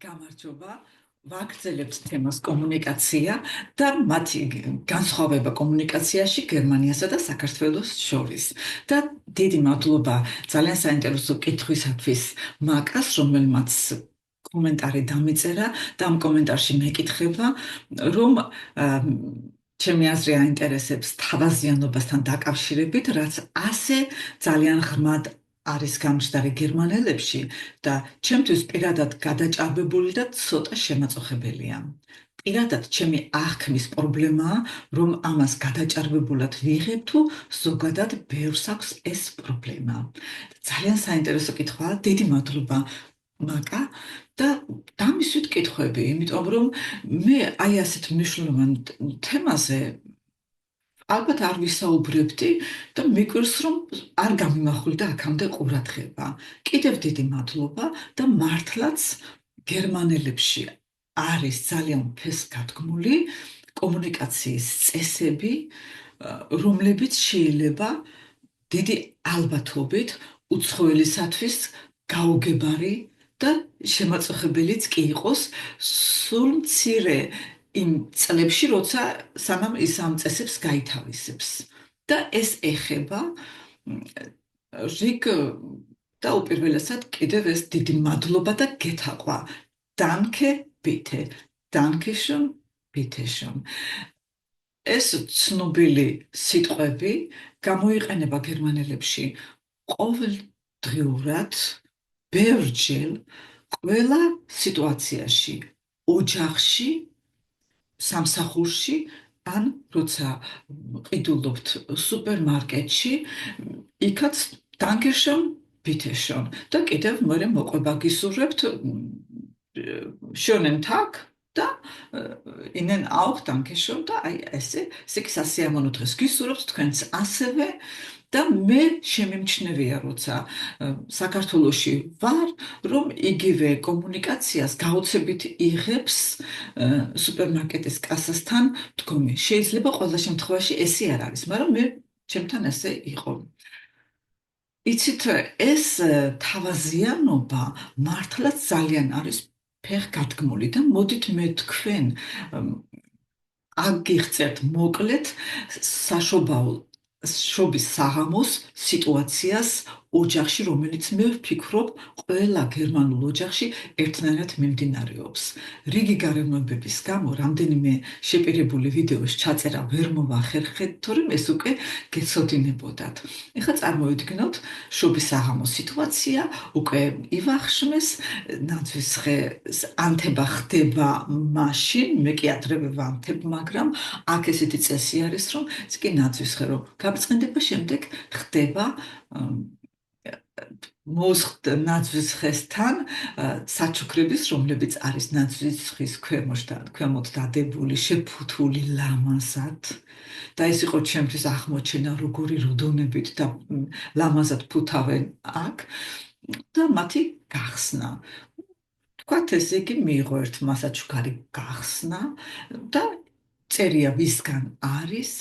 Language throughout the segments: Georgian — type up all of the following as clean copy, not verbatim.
გამარჯობა. ვაგრძელებთ თემას კომუნიკაცია და მათი განსხვავება კომუნიკაციაში გერმანიასა და საქართველოს შორის. და დიდი მადლობა ძალიან საინტერესო კითხვისათვის მაკას, რომელმაც კომენტარი დამეწერა და ამ კომენტარში მეკითხება, რომ ჩემი აზრი აინტერესებს თავაზიანობასთან დაკავშირებით, რაც ასე ძალიან ღრმად არის გამჯდარი გერმანელებში და ჩემთვის პირადად გადაჭარბებული და ცოტა შემაწუხებელია. პირადად ჩემი აღქმის პრობლემაა, რომ ამას გადაჭარბებულად ვიღებ თუ ზოგადად ბევრს აქვს ეს პრობლემა. ძალიან საინტერესო კითხვაა, დიდი მადლობა მაკა და დამისვით კითხვები, იმიტომ რომ მე აი ასეთ მნიშვნელოვან თემაზე ალბათ არ ვისაუბრებდი და მიგვირს რომ არ გამიმახვილდა აქამდე ყურადღება. კიდევ დიდი მადლობა და მართლაც გერმანელებში არის ძალიან ფესგადგმული კომუნიკაციის წესები, რომლებიც შეიძლება დიდი ალბათობით უცხოელისათვის გაუგებარი და შემაწუხებელიც კი იყოს სულ მცირე იმ წლებში, როცა სანამ ის ამ წესებს გაითავისებს. და ეს ეხება რიგ და უპირველესად კიდევ ეს დიდი მადლობა და გეთაყვა. Danke bitte. Danke schön, bitte schön. ეს ცნობილი სიტყვები გამოიყენება გერმანელებში ყოველდღიურად, ბევრჯერ, ყველა სიტუაციაში, ოჯახში, სამსახურში, ან როცა ყიდულობთ სუპერმარკეტში, იქაც Danke schön, bitte schön. და კიდევ მერე მოყვება გისურვებთ schönen Tag და Ihnen auch Danke schön და აი ესე სასიამოვნო დღეს გისურვებთ თქვენს ასევე და მე შემიმჩნევია, როცა საქართველოში ვარ, რომ იგივე კომუნიკაციას გაუცებით იღებს სუპერმარკეტის კასასთან დგომი. შეიძლება ყველა შემთხვევაში ესე არ არის, მაგრამ მე ჩემთან ესე იყო. იცით, ეს თავაზიანობა მართლაც ძალიან არის ფეხგადგმული და მოდით მე თქვენ აგიღწევთ მოკლედ საშობაო შობის საღამოს სიტუაციას ოჯახში, რომელიც მე ვფიქრობ, ყველა გერმანულ ოჯახში ერთნაირად მიმდინარეობს. რიგი გარემოებების გამო რამდენიმე შეპირებული ვიდეოს ჩაწერა ვერ მოვახერხეთ, თორემ ეს უკვე გეცოდინებოდათ. ეხლა წარმოვიდგინოთ შობის საღამოს სიტუაცია, უკვე ივახშმეს, ნაძვისხე ანთება ხდება მაშინ, მე კი ადრევე ვანთებ, მაგრამ აქ ესეთი წესი არის, რომ ეს კი ნაძვისხე რომ გაბწყინდება, შემდეგ ხდება ნაძვისხესთან საჩუქრების, რომლებიც არის ნაძვისხის ქვემოთ დადებული, შეფუთული ლამაზად. და ეს იყო ჩემთვის აღმოჩენა, როგორი რუდონებით და ლამაზად ფუთავენ აქ და მათი გახსნა. თქვათ ესე იგი მიიღო ერთმა საჩუქარი გახსნა და წერია ვისგან არის,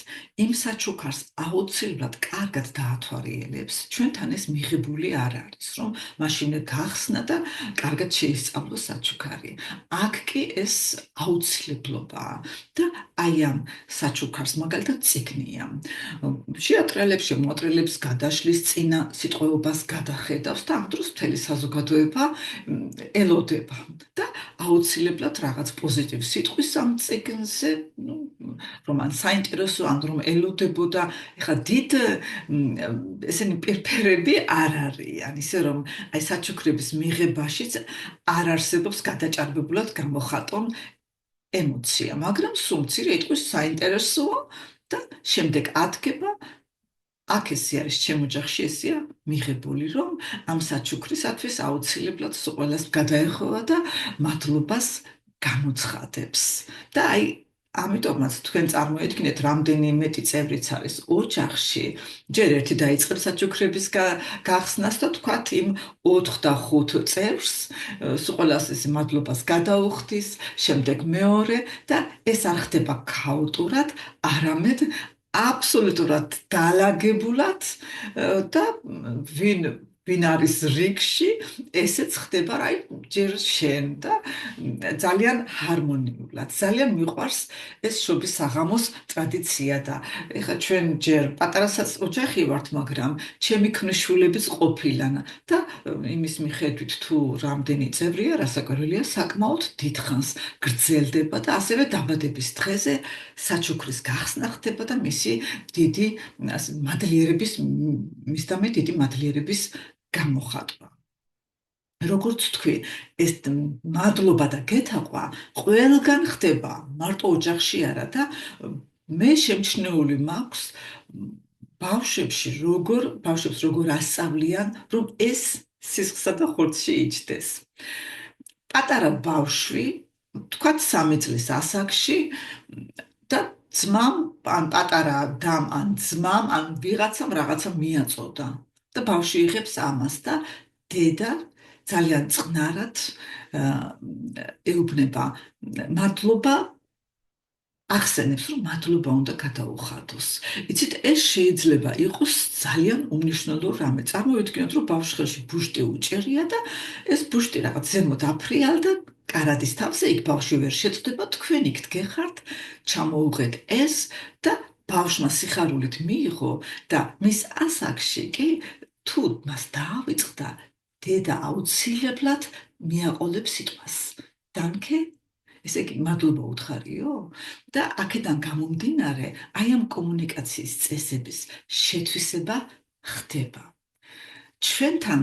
იმ საჩუქარს აუცილებლად კარგად დაათვალიერებს, ჩვენთან ეს მიღებული არ არის, რომ მაშინე გახსნა და კარგად შეისწავლოს საჩუქარი. აქ კი ეს აუცილებლობაა და აი ამ საჩუქარს მაგალითად წიგნია. შეატრელებში მოატრელებს გადაშლის წინა სიტყვეობას გადახედავს და ამ დროს მთელი საზოგადოება ელოდება და აუცილებლად რაღაც პოზიტივ სიტყვის ამ წიგნზე რომ ან საინტერესო, ან რომ ელოდებოდა, ეხლა დიდ ესენი პირფერები არ არიან, ისე რომ აი საჩუქრების მიღებაშიც არ არსებობს გადაჭარბებულად გამოხატონ ემოცია, მაგრამ სულ მცირე იტყვის საინტერესოა და შემდეგ ადგება, აქ ესე არის ჩემ ოჯახში ესეა მიღებული, რომ ამ საჩუქრისათვის აუცილებლად ყველას გადაეხოვა და მადლობას გამოცხადებს. და აი ამიტომაც თქვენ წარმოედგინეთ, რამდენი მეტი წევრიც არის ოჯახში, ჯერ ერთი დაიწყებს საჩუქრების გახსნას და თქვათ იმ 4 და 5 წევრს, ყველას ეს მადლობას გადაუხდის, შემდეგ მეორე და ეს არ ხდება ქაოტურად, არამედ აბსოლუტურად დალაგებულად და ვინ ვინ არის რიგში, ესეც ხდება რა ჯერ შენ და ძალიან ჰარმონიულად. ძალიან მიყვარს ეს შობის საღამოს ტრადიცია და ეხლა ჩვენ ჯერ პატარასაც ოჯახი ვართ, მაგრამ ჩემი ქნიშვილებიც ყოფილან და იმის მიხედვით თუ რამდენი წევრია, რასაკვირველია, საკმაოდ დიდხანს გრძელდება და ასევე დაბადების დღეზე საჩუქრის გახსნა ხდება და მისი დიდი მადლიერების მისდამე დიდი მადლიერების გამოხატვა. როგორც თქვი, ეს მადლობა და გეთაყვა ყველგან ხდება, მარტო ოჯახში არა და მე შემჩნეული მაქვს ბავშვებს როგორ ასწავლიან, რომ ეს სისხლსა და ხორცში იჯდეს. პატარა ბავშვი, თქვათ 3 წლის ასაკში და ძმამ, ან პატარა დამ, ან ძმამ, ან ვიღაცამ რაღაცა მიაწოდა. და ბავშვი იღებს ამას და დედა ძალიან წყნარად ეუბნება მადლობა ახსენებს, რომ მადლობა უნდა გადაუხადოს. იცით, ეს შეიძლება იყოს ძალიან უმნიშვნელო რამე. წარმოვიდგინოთ, რომ ბავშვის ხელში ბუშტი უჭერია და ეს ბუშტი რაღაც ზემოთ აფრიალ და კარადის თავზე იქ ბავშვი ვერ შეწდება, თქვენ იქ დგეხართ, ჩამოუღეთ ეს და ბავშვმა სიხარულით მიიღო და მის ასაკში კი თუ მას დაავიწყდა, დედა აუცილებლად მიაყოლებს სიტყვას. დანკე, ესე იგი, მადლობა უთხარიო? და აქედან გამომდინარე, აი ამ კომუნიკაციის წესების შეთვისება ხდება. ჩვენთან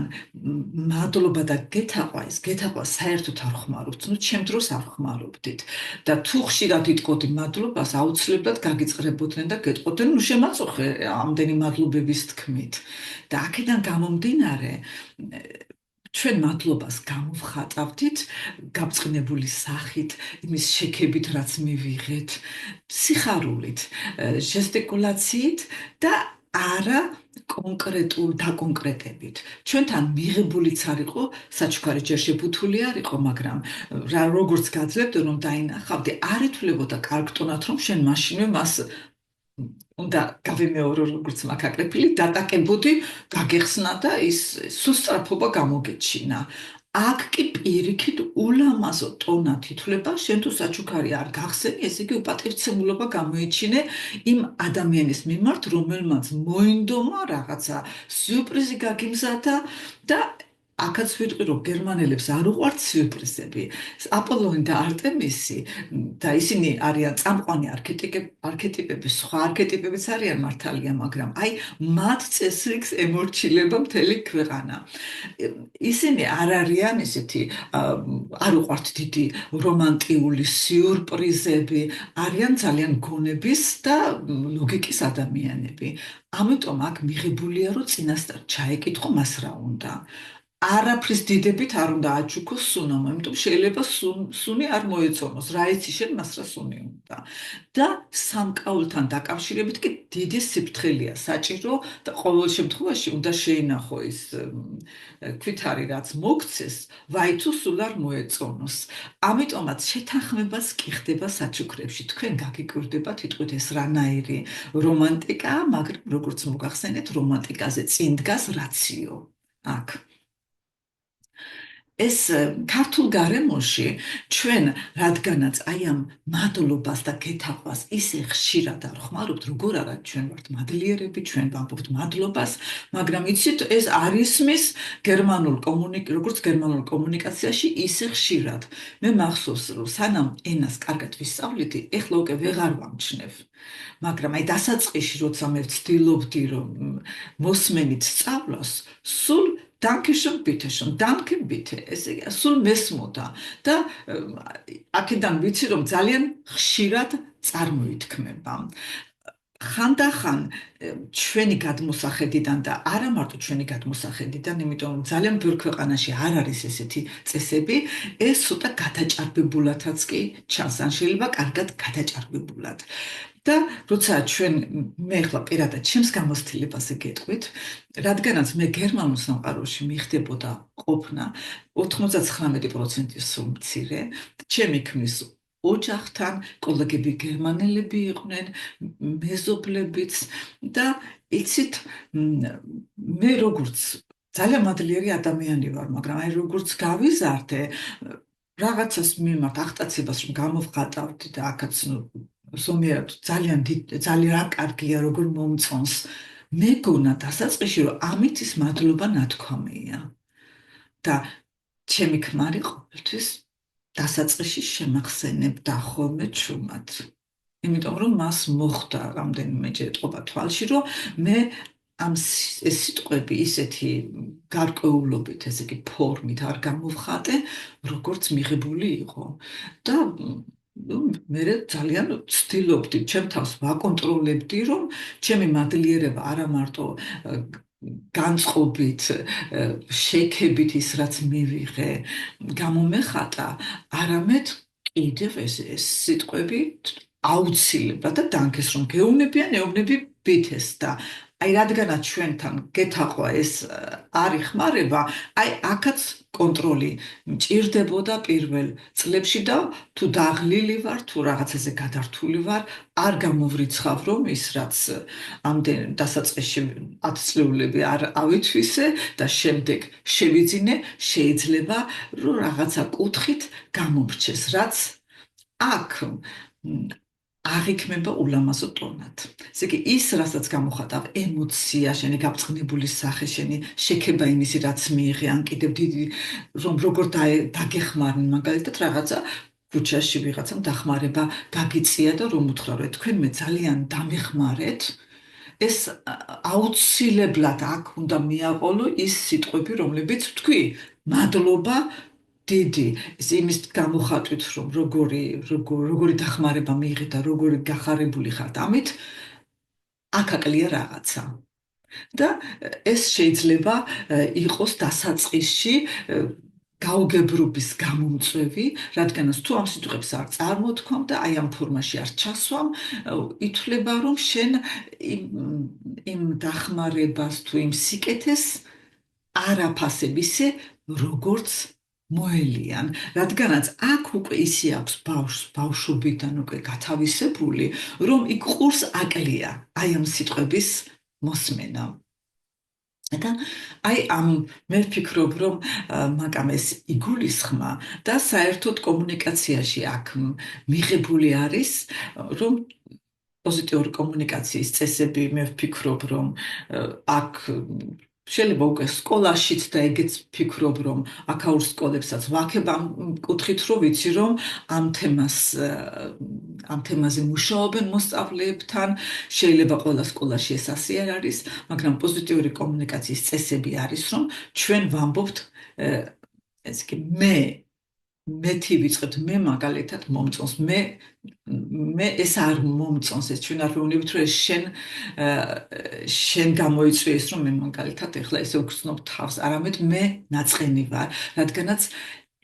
მადლობა და გეთაყვა, ეს გეთაყვა საერთოდ არ ხმარობთ, ნუ ჩემ დროს არ ხმარობდით. და თუ ხშირად იტყოდი მადლობას, აუცილებლად გაგიწყრებოდნენ და გეტყოდნენ, ნუ შემაწუხე ამდენი მადლობების თქმით. და აქედან გამომდინარე, ჩვენ მადლობას გამოვხატავდით გაბწყნებული სახით, იმის შექებით, რაც მივიღეთ, სიხარულით, ჟესტიკულაციით და არა კონკრეტულ დაკონკრეტებით. ჩვენთან მიღებულიც არ იყო, საჩუქარი ჯერ შეფუთული არ იყო, მაგრამ როგორც გაძლევდე, რომ დაინახავდი, არ ეთვლებოდა კარგ ტონად, რომ შენ მაშინვე მას უნდა გავემეორო, როგორც მაქაკრეფილი, დატაკებოდი, გაგეხსნა და ის სუსტრაფობა გამოგეჩინა. აქ კი პირიქით ულამაზო ტონად ითვლება, შენ თუ საჩუქარი არ გახსენი, ესე იგი უპატივცემულობა გამოიჩინე იმ ადამიანის მიმართ, რომელმაც მოინდომა რაღაცა სიურპრიზი გაგიმზადა და აქაც ვიტყვი, რომ გერმანელებს არ უყვართ სიურპრიზები. აპოლონი და არტემისი და ისინი არიან წამყვანი არქეტიპები, სხვა არქეტიპებიც არიან მართალია, მაგრამ აი მათ წესრიგს ემორჩილება მთელი ქვეყანა. ისინი არ არიან ისეთი, არ უყვართ დიდი რომანტიული სიურპრიზები, არიან ძალიან გონების და ლოგიკის ადამიანები. ამიტომ აქ მიღებულია, რომ წინასწარ ჩაეკითხო მას რა უნდა. არაფრის დიდებით არ უნდა აჩუქოს სუნომა, იმიტომ შეიძლება სუნი არ მოეწონოს, რა იცი შენ მას რა სუნი უნდა. და სამკაულთან დაკავშირებით კი დიდი სიფრთხილეა საჭირო და ყოველ შემთხვევაში უნდა შეინახო ის ქვითარი, რაც მოგცეს, ვაი თუ სულ არ მოეწონოს. ამიტომაც შეთანხმებას კი ხდება საჩუქრებში. თქვენ გაგიკვირდება თითქოს ეს რანაირი რომანტიკაა, მაგრამ როგორც მოგახსენეთ, რომანტიკაზე წინ დგას რაციო. აქ ეს ქართულ გარემოში ჩვენ რადგანაც აი ამ მადლობას და გეთაყვას ისე ხშირად არ ხმარობთ, როგორ არა ჩვენ ვართ მადლიერები, ჩვენ ვამბობთ მადლობას, მაგრამ იცით, ეს არ ისმის როგორც გერმანულ კომუნიკაციაში ისე ხშირად. მე მახსოვს, რომ სანამ ენას კარგად ვისწავლიდი, ეხლა უკვე ვეღარ ვამჩნევ. მაგრამ აი დასაწყისში, როცა მე ვცდილობდი, რომ მოსმენით სწავლოს, სულ Danke schön, bitte schön. Danke bitte. ესე იგი, სულ მესმოდა და აქედან ვიცი, რომ ძალიან ხშირად წარმოითქმება. ხანდახან ჩვენი გადმოსახედიდან და არა მარტო ჩვენი გადმოსახედიდან, იმიტომ რომ ძალიან ბევრ ქვეყანაში არ არის ესეთი წესები, ეს ცოტა გადაჭარბებულადაც კი ჩანს, ან შეიძლება კარგად გადაჭარბებულად. და როცა მე ახლა პირადად ჩემს გამოცდილებაზე გეტყვით, რადგანაც მე გერმანულ სამყაროში მიხდებოდა ყოფნა 99% სულ მცირე, ჩემი ქმრის ოჯახთან კოლეგები გერმანელები იყვნენ, მეზობლებიც და იცით, მე როგორც ძალიან მადლიერი ადამიანი ვარ, მაგრამ აი როგორც გავიზარდე, რაღაცას მიმართ აღტაცებას რომ გამოვხატავდი და აქაც ზომიერად ძალიან რა კარგია როგორ მომწონს. მეგონა დასაწყისში რომ ამით ის მადლობა ნათქვამია და ჩემი ქმარი ყოველთვის დასაწყისში შემახსენებდა ხოლმე ჩუმად. იმიტომ რომ მას მოხდა რამდენიმეჯერ ეტყობა თვალში, რომ მე ეს სიტყვები ისეთი გარკვეულობით, ესე იგი ფორმით არ გამოვხატე, როგორც მიღებული იყო. და მე ძალიან ვცდილობდი, ჩემ თავს ვაკონტროლებდი, რომ ჩემი მადლიერება არა მარტო განწყობით, შექებით ის, რაც მივიღე, გამომეხატა, არამედ კიდევ ეს სიტყვები აუცილებლად და დანქეს, რომ გეუბნებიან, ეუბნები ბითეს და აი რადგანაც ჩვენთან გეთაყვა ეს არ იხმარება, აი აქაც კონტროლი მჭირდებოდა პირველ წლებში და თუ დაღლილი ვარ, თუ რაღაცაზე გადართული ვარ, არ გამოვრიცხავ, რომ ის რაც ამდენ დასაწყისში 10 წლეულები არ ავითვისე და შემდეგ შევიძინე, შეიძლება რომ რაღაცა კუთხით გამომრჩეს, რაც აქ აღიქმება ულამაზო ტონად. ესე იგი, ის, რასაც გამოხატავ, ემოცია, შენი გაბწყნებული სახე, შენი შექება იმისი, რაც მიიღე, ან კიდევ დიდი, რომ როგორ დაგეხმარნენ, მაგალითად, რაღაცა ქუჩაში ვიღაცამ დახმარება გაგიწია და რომ უთხრა, რომ თქვენ მე ძალიან დამეხმარეთ, ეს აუცილებლად აქ უნდა მიაყოლო ის სიტყვები, რომლებიც ვთქვი, მადლობა დიდი, იმის გამოხატვით, რომ როგორი დახმარება მიიღე და როგორი გახარებული ხართ, ამით აკაკლია რაღაცა. და ეს შეიძლება იყოს დასაწყისში გაუგებრობის გამომწვევი, რადგანაც თუ ამ სიტყვებს არ წარმოთქვამ და აი ამ ფორმაში არ ჩასვამ, ითვლება, რომ შენ იმ დახმარებას თუ იმ სიკეთეს არ აფასებ ისე, როგორც მოელიან, რადგანაც აქ უკვე ისე აქვს ბავშვობიდან უკვე გათავისებული, რომ იქ ყურს აკლია აი ამ სიტყვების მოსმენა. და აი მე ვფიქრობ, რომ მაგამ ეს იგულისხმა და საერთოდ კომუნიკაციაში აქ მიღებული არის, რომ პოზიტიური კომუნიკაციის წესები, მე ვფიქრობ, რომ აქ შეიძლება უკვე სკოლაშიც და ეგეც ვფიქრობ, რომ აქაურ სკოლებსაც ვაქებ ამ კუთხით, რომ ვიცი, რომ ამ თემაზე მუშაობენ მოსწავლეებთან, შეიძლება ყველა სკოლაში ეს ასე არ არის, მაგრამ პოზიტიური კომუნიკაციის წესები არის, რომ ჩვენ ვამბობთ, ესე იგი, მეთი ვიწყებთ, მე მაგალითად მომწონს, მე ეს არ მომწონს, ეს ჩვენ არ ვეუბნებით, რომ ეს შენ გამოიწვია ის, რომ მე მაგალითად ეხლა ესე ვგრძნობ თავს, არამედ მე ნაწყენი ვარ, რადგანაც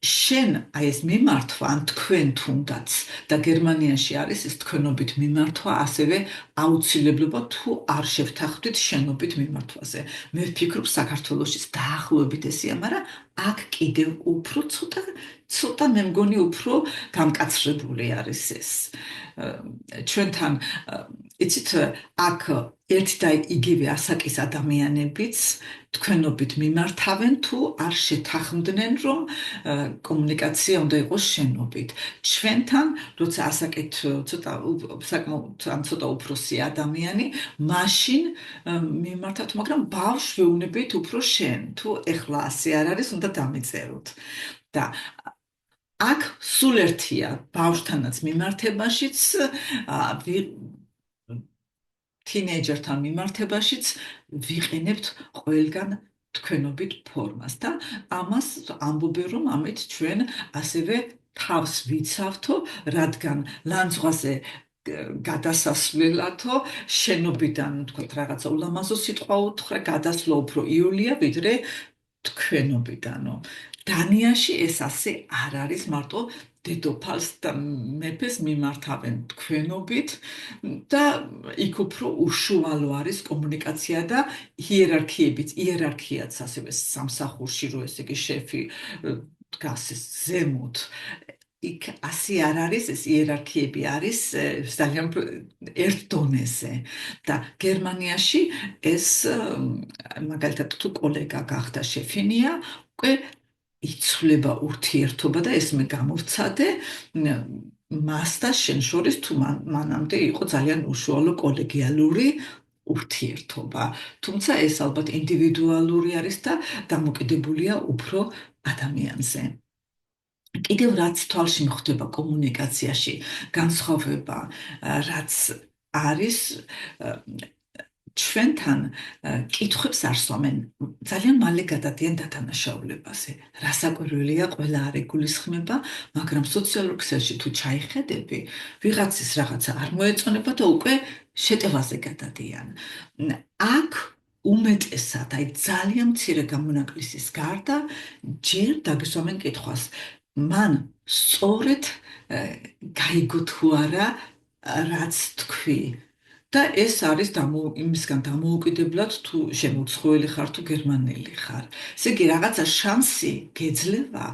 შენ აი ეს მიმართვა, ან თქვენ თუნდაც და გერმანიაში არის ეს თქვენობით მიმართვა, ასევე აუცილებლობა თუ არ შევთანხმდით შენობით მიმართვაზე. მე ვფიქრობ, საქართველოშიც დაახლოებით ესეა, მაგრამ აქ კიდევ უფრო ცოტა მე მგონი უფრო გამკაცრებული არის ეს. ჩვენთან, იცით, აქ ერთი და იგივე ასაკის ადამიანებიც თქვენობით მიმართავენ თუ არ შეთანხმდნენ, რომ კომუნიკაცია უნდა იყოს შენობით. ჩვენთან, როცა ასაკით ცოტა უფროსი ადამიანი, მაშინ მიმართავთ, მაგრამ ბავშვს ვეუბნებით უფრო შენ, თუ ეხლა ასე არ არის, უნდა დამიწეროთ. და აქ სულ ერთია ბავშვთანაც მიმართებაშიც, თინეიჯერთან მიმართებაშიც ვიყენებთ ყველგან თქვენობით ფორმას და ამას ამბობენ, რომ ამით ჩვენ ასევე თავს ვიცავთო, რადგან ლანძღვაზე გადასასვლელათო შენობიდან, თქვათ, რაღაცა ულამაზო სიტყვა უთხრა, გადასვლა უფრო იოლია, ვიდრე თქვენობიდანო. დანიაში ეს ასე არ არის, მარტო დედოფალს და მეფეს მიმართავენ თქვენობით და იქ უფრო უშუალო არის კომუნიკაცია და იერარქიაც ასევე სამსახურში, რომ ესე იგი შეფი დგას ზემოთ, იქ ასე არ არის, ეს იერარქიები არის ძალიან ერთ დონეზე და გერმანიაში ეს მაგალითად თუ კოლეგა გახდა შეფინია, უკვე იცვლება ურთიერთობა და ეს მე გამოვცადე მას და შენ შორის თუ მანამდე იყო ძალიან უშუალო კოლეგიალური ურთიერთობა. თუმცა ეს ალბათ ინდივიდუალური არის და დამოკიდებულია უფრო ადამიანზე. კიდევ რაც თვალში მხვდება კომუნიკაციაში, განსხვავება, რაც არის ჩვენთან კითხვებს არ სვამენ, ძალიან მალე გადადიან დათანაშაულებაზე. რასაკვირველია, ყველა არ ეგულისხმება, მაგრამ სოციალურ ქსელში თუ ჩაიხედები, ვიღაცის რაღაცა არ მოეწონება და უკვე შეტევაზე გადადიან. აქ უმეტესად, აი ძალიან მცირე გამონაკლისის გარდა, ჯერ დაგესვამენ კითხვას, მან სწორედ გაიგო თუ არა, რაც თქვი. და ეს არის იმისგან დამოუკიდებლად თუ შემოუცხოელი ხარ თუ გერმანელი ხარ. ესე იგი, რაღაცა შანსი გეძლევა,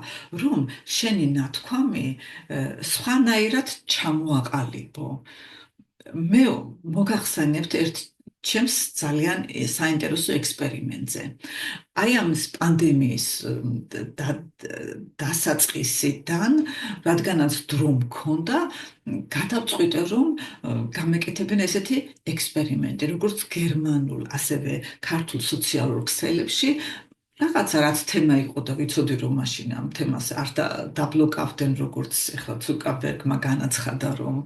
რომ შენი ნათქვამი სხვანაირად ჩამოაყალიბო. მე მოგახსენებთ ერთ ჩემს ძალიან საინტერესო ექსპერიმენტზე. აი ამ პანდემიის დასაწყისიდან, რადგანაც დრო მქონდა, გადავწყვიტე, რომ გამეკეთებენ ესეთი ექსპერიმენტი, როგორც გერმანულ, ასევე ქართულ სოციალურ ქსელებში, რაღაცა რაც თემა იყო და ვიცოდი რომ მაშინ ამ თემას არ დაბლოკავდნენ, როგორც ეხლა ცუკერბერგმა განაცხადა, რომ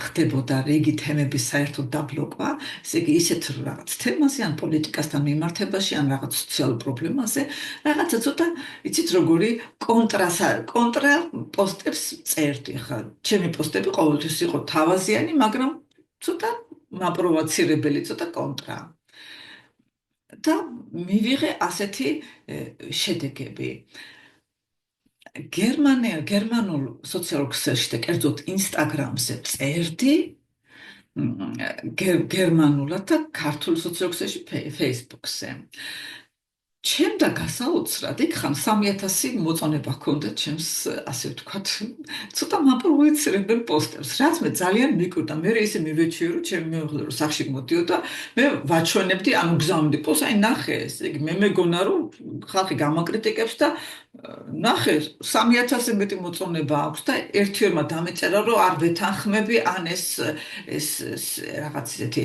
ხდებოდა რიგი თემების საერთოდ დაბლოკვა, ესე იგი ისეთ რაღაც თემაზე, ან პოლიტიკასთან მიმართებაში, ან რაღაც სოციალურ პრობლემაზე, რაღაცა ცოტა, იცით როგორი კონტრა პოსტებს წერდი. ხა ჩემი პოსტები ყოველთვის იყო თავაზიანი, მაგრამ ცოტა მაპროვოცირებელი, ცოტა კონტრა. და მივიღე ასეთი შედეგები. გერმანულ სოციალურ ქსელში და კერძოდ ინსტაგრამზე წერდი გერმანულად და ქართულ სოციალურ ქსელში Facebook-ზე. ჩემ და გასაოცრად იქ ხან 3000 მოწონება ჰქონდა ჩემს, ასე ვთქვათ, ცოტა მაპროვოცირებელ პოსტებს, რაც მე ძალიან მიკვირდა. მე ისე მივეჩვიე, რომ ჩემი მეუღლე რომ სახში მოდიოდა, მე ვაჩვენებდი, ანუ გზავნდი პოსტს, აი ნახე, ესე იგი, მე მეგონა რომ ხალხი გამაკრიტიკებს და ნახე, 3000-ზე მეტი მოწონება აქვს და ერთიორმა დამეწერა, რომ არ ვეთანხმები, ან ეს რაღაც ისეთი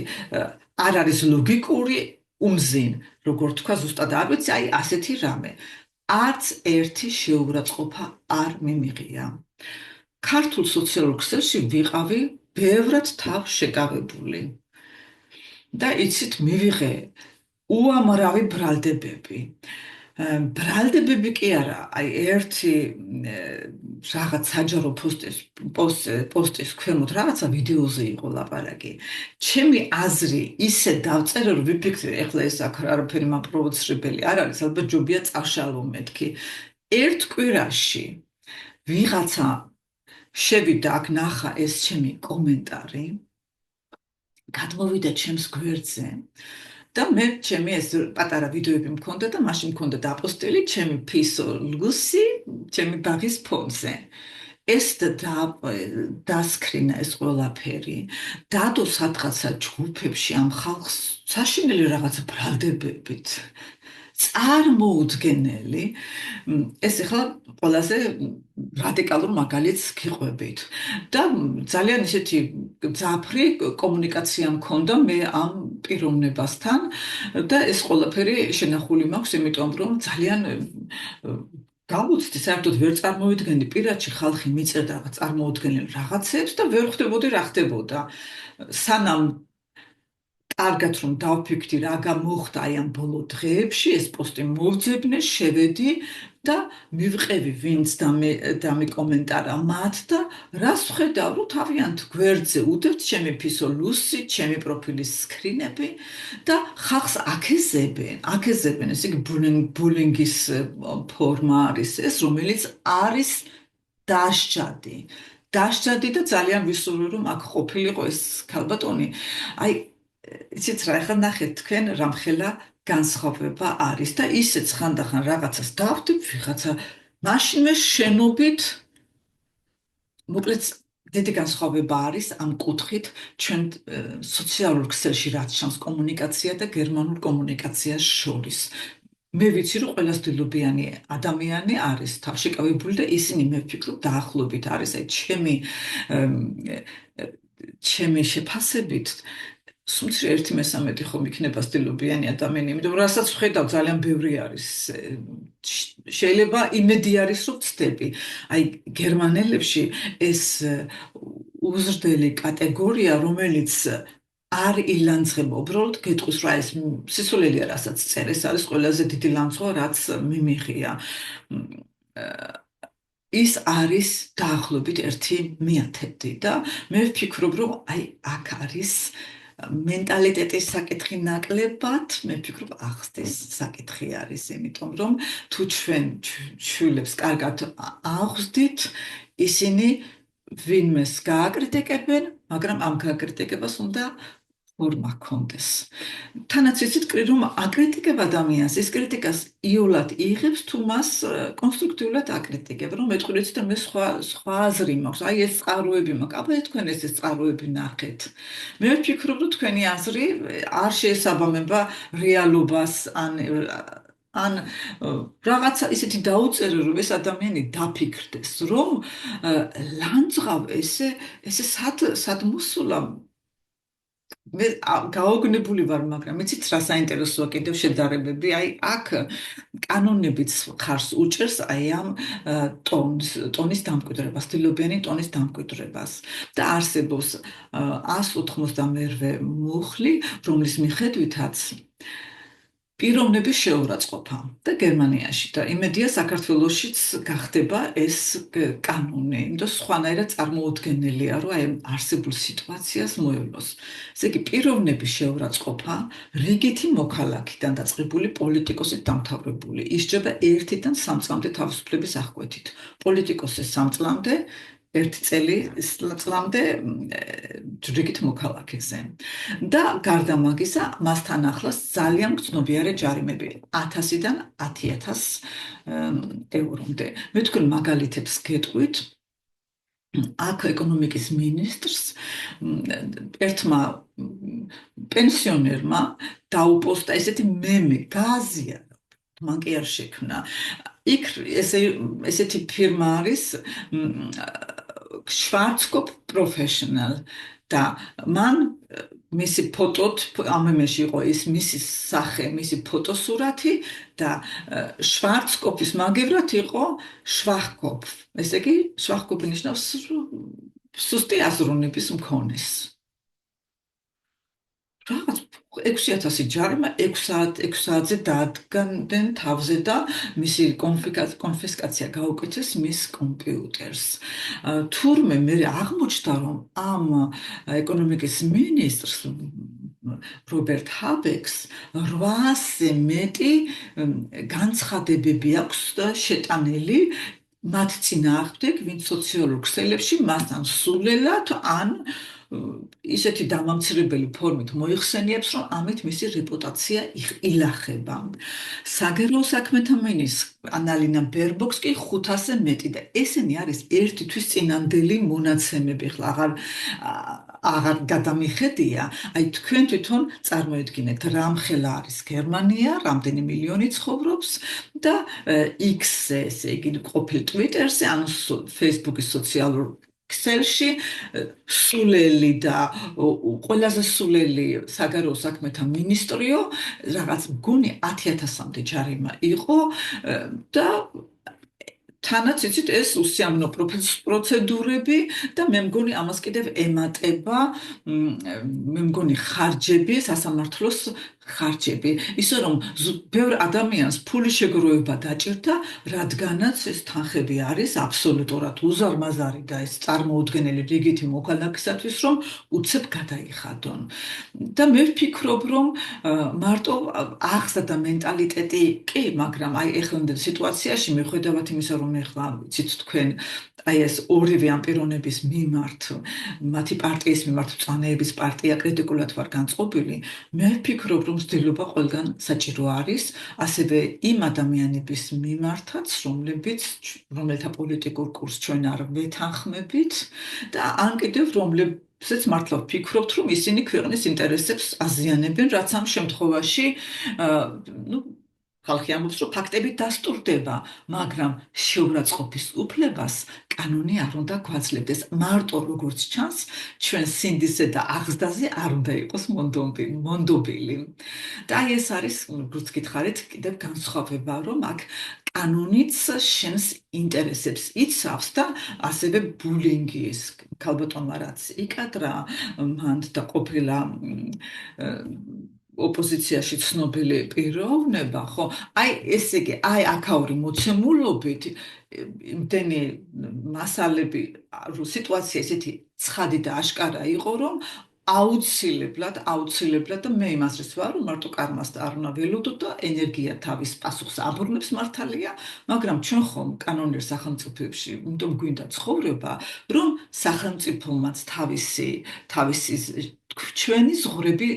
არ არის ლოგიკური უმზინ, როგორ თქვა, ზუსტად არ ვიცი, აი ასეთი რამე. არც ერთი შეურაცხყოფა არ მიმიღია. ქართულ სოციალურ ქსელში ვიყავი ბევრად თავშეკავებული. და იცით, მივიღე უამრავი ბრალდებები. ბრალდებები კი არა, აი ერთი რაღაც საჯარო პოსტის ქვემოთ რაღაცა ვიდეოზე იყო ლაპარაკი. ჩემი აზრი ისე დავწერე, რომ ვიფიქრე, ეხლა ეს აქ არაფერი მაპროვოცირებელი არ არის, ალბათ ჯობია წავშალო მეთქი. ერთ კვირაში ვიღაცა შევიდა, აქ ნახა ეს ჩემი კომენტარი, გადმოვიდა ჩემს გვერდზე. და მე ჩემი ეს პატარა ვიდეოები მქონდა და მაშინ მქონდა დაპოსტილი ჩემი ფისო ლუსი, ჩემი ბაღის ფონზე. ეს დასკრინა ეს ყველაფერი, დადო სადღაცა ჯგუფებში ამ ხალხს საშინელი რაღაცა ბრალდებებით. წარმოუდგენელი, ეს ახლა ყველაზე რადიკალურ მაგალითს გიყვებით. და ძალიან ისეთი ძაფრი კომუნიკაცია მქონდა მე ამ პიროვნებასთან და ეს ყველაფერი შენახული მაქვს, იმიტომ რომ ძალიან გავუცდი, საერთოდ ვერ წარმოვიდგენდი, პირადში ხალხი მიწერდა რაღაც წარმოუდგენელ რაღაცებს და ვერ ხვდებოდი რა ხდებოდა. სანამ კარგად რომ დავფიქრდი რა გამოხდა აი ამ ბოლო დღეებში, ეს პოსტი მოვძებნე, შევედი და მივყევი ვინც დამიკომენტარა მათ და რას ვხედავ, რომ თავიანთ გვერდზე უდევთ ჩემი ფისო ლუსი, ჩემი პროფილის სკრინები და ხალხს აკეზებენ, ესე იგი ბულინგის ფორმა არის ეს, რომელიც არის დასჯადი და ძალიან ვისურვებ, რომ აქ ყოფილიყო ეს ქალბატონი. აი იცით რა, ახლა ნახეთ თქვენ რამხელა განსხვავება არის და ისეც ხანდახან რაღაცას დავდებ, ვიღაცა მაშინვე შენობით მოკლედ დიდი განსხვავება არის ამ კუთხით ჩვენ სოციალურ ქსელში რაც ჩანს კომუნიკაცია და გერმანულ კომუნიკაციას შორის. მე ვიცი რომ ყველა ცდილობიანი ადამიანი არის თავშეკავებული და ისინი მე ვფიქრობ დაახლოებით არის აი ჩემი შეფასებით სულ ერთი მესამედი ხომ იქნება ცდილობიანი ადამიანი, იმიტომ რომ რასაც ვხედავ ძალიან ბევრი არის. შეიძლება იმედი არის რომ ვცდები. აი გერმანელებში ეს უზრდელი კატეგორია, რომელიც არ ილანძღება, უბრალოდ გეტყვის რა ეს სისულელია, რასაც წერ, ეს არის ყველაზე დიდი ლანძღვა, რაც მიმიღია. ის არის დაახლოებით 1/1000 და მე ვფიქრობ რომ აი აქ არის მენტალიტეტის საკითხი ნაკლებად, მე ვფიქრობ ახსნის საკითხი არის, იმიტომ რომ თუ ჩვენ შვილებს კარგად აღვსდით, ისინი ვინმეს გააკრიტიკებენ, მაგრამ ამ გააკრიტიკებას უნდა ფორმა ჰქონდეს. თანაც იცით რომ აკრიტიკებ ადამიანს, ეს კრიტიკას იოლად იღებს, თუ მას კონსტრუქტიულად აკრიტიკებ, რომ მეტყვილიც და მე სხვა აზრი მაქვს, აი ეს წყაროები მაქვს, აბა თქვენ ეს წყაროები ნახეთ. მე ვფიქრობ, რომ თქვენი აზრი არ შეესაბამება რეალობას, ან რაღაცა ისეთი დაუწერე, რომ ეს ადამიანი დაფიქრდეს, რომ ლანძღავ ესე სად მოსულა. მე გაოგნებული ვარ, მაგრამ იცით რა საინტერესოა კიდევ შედარებები, აი აქ კანონებიც ხარს უჭერს აი ამ ტონის დამკვიდრებას, ცდილობიანი ტონის დამკვიდრებას და არსებობს 198 მუხლი, რომლის მიხედვითაც პიროვნების შეურაცხყოფა და გერმანიაში და იმედია საქართველოშიც გახდება ეს კანონი, იმიტომ სხვანაირად წარმოუდგენელია, რომ აი არსებულ სიტუაციას მოევლოს. ესე იგი, პიროვნების შეურაცხყოფა რიგითი მოქალაქიდან დაწყებული პოლიტიკოსით დამთავრებული ისჯება 1-დან 3 წლამდე თავისუფლების აღკვეთით. პოლიტიკოსის 3 წლამდე, 1 წლამდე რიგით მოქალაქეზე. და გარდა მაგისა, მასთან ახლოს ძალიან გრძნობიარე ჯარიმები 1000-დან 10000 ევრომდე. მე თქვენ მაგალითებს გეტყვით, აქ ეკონომიკის ministrs ერთმა პენსიონერმა დაუპოსტა ესეთი მემი, გააზიარა, მან კი არ შექმნა. იქ ესეთი ფირმა არის Schwarzkopf Professional და მან მისი ფოტოთ ამემეში იყო ის მისი სახე, მისი ფოტოსურათი და Schwarzkopf-ის მაგევრად იყო Schwachkopf. ესე იგი, Schwachkopf ნიშნავს სუსტი აზროვნების მქონეს. რაღაც 6000 ჯარიმა 6 საათზე დაადგნენ თავზე და მისი კონფისკაცია გაუკეთეს მის კომპიუტერს. თურმე მე აღმოჩნდა რომ ამ ეკონომიკის ministrs რობერტ ჰაბექს 800-ზე მეტი განცხადებები აქვს შეტანილი მათ წინააღმდეგ, ვინც სოციალურ ქსელებში მასთან სულელად ან ისეთი დამამცირებელი ფორმით მოიხსენიებს, რომ ამით მისი რეპუტაცია ილახება. საგარეო საქმეთა მინისტრი ანალინა ბერბოქს კი 500-ზე მეტი და ესენი არის ერთი თვის წინანდელი მონაცემები, ხლა აღარ გადამიხედია. აი თქვენ თვითონ წარმოედგინეთ, რამხელა არის გერმანია, რამდენი მილიონი ცხოვრობს და X-ზე, ესე იგი, ყოფილ Twitter-ზე, ანუ Facebook-ის სოციალურ ქსელში სულელი და ყველაზე სულელი საგარეო საქმეთა მინისტრიო რაღაც მგონი 10000-მდე ჯარიმა იყო და თანაც იცით ეს უსიამოვნო პროცედურები და მე მგონი ამას კიდევ ემატება მე მგონი ხარჯები, სასამართლოს ხარჯები. ისე რომ ბევრ ადამიანს ფული შეგროვება დაჭირდა, რადგანაც ეს თანხები არის აბსოლუტურად უზარმაზარი და ეს წარმოუდგენელი რიგითი მოქალაქისათვის, რომ უცებ გადაიხადონ. და მე ვფიქრობ, რომ მარტო აღსა და მენტალიტეტი კი, მაგრამ აი ეხლანდელ სიტუაციაში მიუხედავად იმისა, რომ ეხლა ვიცით თქვენ აი ეს ორივე ამ პიროვნების მიმართ, მათი პარტიის მიმართ, წანეების პარტია კრიტიკულად ვარ განწყობილი, მე ვფიქრობ, რომ რომ ცდილობა ყველგან საჭირო არის, ასევე იმ ადამიანების მიმართაც, რომელთა პოლიტიკურ კურსს ჩვენ არ ვეთანხმებით და ან კიდევ რომლებსაც მართლა ვფიქრობთ, რომ ისინი ქვეყნის ინტერესებს აზიანებენ, რაც ამ შემთხვევაში ნუ ხალხი ამბობს, რომ ფაქტები დასტურდება, მაგრამ შეურაცხყოფის უფლებას კანონი არ უნდა გვაძლევდეს. მარტო როგორც ჩანს, ჩვენ სინდისზე და აღზრდაზე არ უნდა იყოს მონდობილი. და აი ეს არის, როგორც გითხარით, კიდევ განსხვავება, რომ აქ კანონიც შენს ინტერესებს იცავს და ასევე ბულინგის ქალბატონმა რაც იკადრა, მან და ყოფილა ოპოზიციაში ცნობილი პიროვნება, ხო? აი ესე იგი, აი აქაური მოცემულობით იმდენი მასალები, სიტუაცია ესეთი ცხადი და აშკარა იყო, რომ აუცილებლად და მე იმასრიც ვარ, რომ მარტო კარმას არ უნდა ველოდოთ და ენერგია თავის პასუხს აბრუნებს მართალია, მაგრამ ჩვენ ხომ კანონიერ სახელმწიფოებში, იმიტომ გვინდა ცხოვრება, რომ სახელმწიფომაც თავისი ჩვენი ზღვრები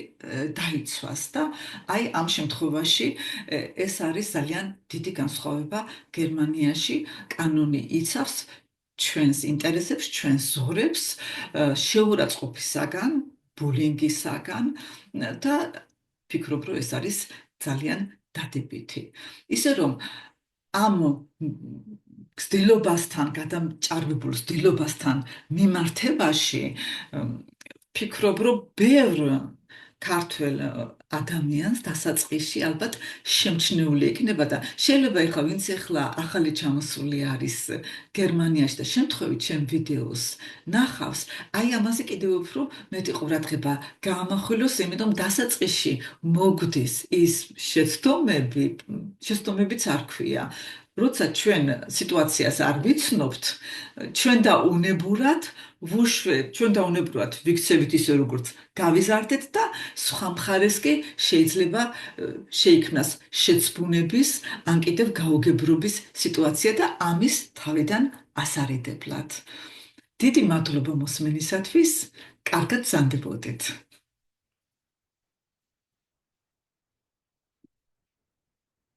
დაიცვას და აი ამ შემთხვევაში ეს არის ძალიან დიდი განსხვავება გერმანიაში. კანონი იცავს ჩვენს ინტერესებს, ჩვენს ზღვრებს შეურაცხყოფისაგან, ბულინგისაგან და ფიქრობ, რომ ეს არის ძალიან დადებითი. ისე რომ ამ ცდილობასთან, გადამჭარბებულ ცდილობასთან მიმართებაში ფიქრობ, რომ ბევრ ქართველ ადამიანს დასაწყისში ალბათ შემჩნეული იქნება და შეიძლება ეხლა ვინც ეხლა ახალი ჩამოსული არის გერმანიაში და შემთხვევით ჩემ ვიდეოს ნახავს, აი ამაზე კიდევ უფრო მეტი ყურადღება გაამახვილოს, იმიტომ დასაწყისში მოგდის ის შეცდომებიც არ ქვია. როცა ჩვენ სიტუაციას არ ვიცნობთ, ჩვენ და უნებურად ვიქცევით ისე როგორც გავიზარდეთ და სხვა მხარეს კი შეიძლება შეიქმნას შეცბუნების, ან კიდევ გაუგებრობის სიტუაცია და ამის თავიდან ასარიდებლად. დიდი მადლობა მოსმენისათვის, კარგად გრძანდებოდეთ.